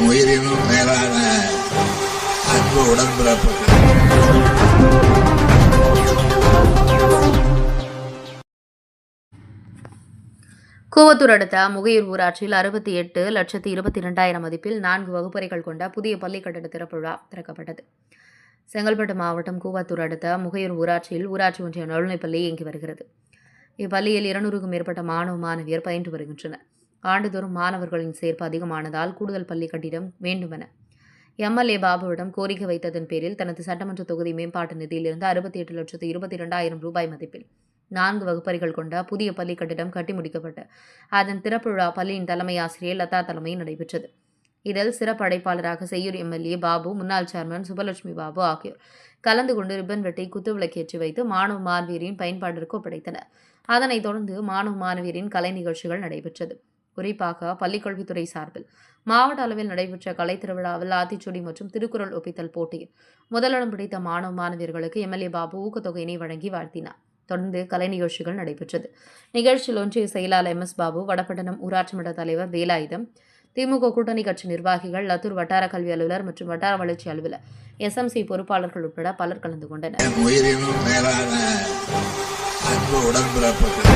உயிரினும் மேலான அன்பு உடன்பிறப்புகள். கூவத்தூர் அடுத்த முகையூர் ஊராட்சியில் 68,22,000 மதிப்பில் 4 வகுப்பறைகள் கொண்ட புதிய பள்ளி கட்டட திறப்பு விழா திறக்கப்பட்டது. செங்கல்பட்டு மாவட்டம் கூவத்தூர் அடுத்த முகையூர் ஊராட்சியில் ஊராட்சி ஒன்றிய நடுநிலைப்பள்ளி இயங்கி வருகிறது. இப்பள்ளியில் 200க்கும் மேற்பட்ட மாணவ மாணவியர் பயின்று வருகின்றனர். ஆண்டுதோறும் மாணவர்களின் சேர்ப்பு அதிகமானதால் கூடுதல் பள்ளி கட்டிடம் வேண்டுமென எம்எல்ஏ பாபுவிடம் கோரிக்கை வைத்ததன் பேரில் தனது சட்டமன்ற தொகுதி மேம்பாட்டு நிதியிலிருந்து 68,22,000 ரூபாய் மதிப்பில் 4 வகுப்பறைகள் கொண்ட புதிய பள்ளி கட்டிடம் கட்டி முடிக்கப்பட்டு அதன் திறப்பு விழா பள்ளியின் தலைமை ஆசிரியர் லதா தலைமையில் நடைபெற்றது. இதில் சிறப்பு அழைப்பாளராக செய்யூர் எம்எல்ஏ பாபு, முன்னாள் சேர்மன் சுபலட்சுமி பாபு ஆகியோர் கலந்து கொண்டு ரிப்பன் வெட்டி குத்து விளக்கேற்றி வைத்து மாணவ மாணவியரின் பயன்பாட்டிற்கு ஒப்படைத்தனர். அதனைத் தொடர்ந்து மாணவ மாணவியரின் கலை நிகழ்ச்சிகள் நடைபெற்றது. குறிப்பாக பள்ளிக்கல்வித்துறை சார்பில் மாவட்ட அளவில் நடைபெற்ற கலை திருவிழாவில் ஆத்திச்சூடி மற்றும் திருக்குறள் ஒப்பித்தல் போட்டியில் முதலிடம் பிடித்த மாணவ மாணவியர்களுக்கு எம்எல்ஏ பாபு ஊக்கத்தொகையினை வழங்கி வாழ்த்தினார். தொடர்ந்து கலை நிகழ்ச்சிகள் நடைபெற்றது. நிகழ்ச்சியில் ஒன்றிய செயலாளர் MS பாபு, வடபட்டணம் ஊராட்சி மன்ற தலைவர் வேலாயுதம், திமுக கூட்டணி கட்சி நிர்வாகிகள், லத்தூர் வட்டார கல்வி அலுவலர் மற்றும் வட்டார வளர்ச்சி அலுவலர், SMC பொறுப்பாளர்கள் உட்பட பலர் கலந்து கொண்டனர். உயிரினும் மேலான அன்பு உடன்பிறப்புகள்.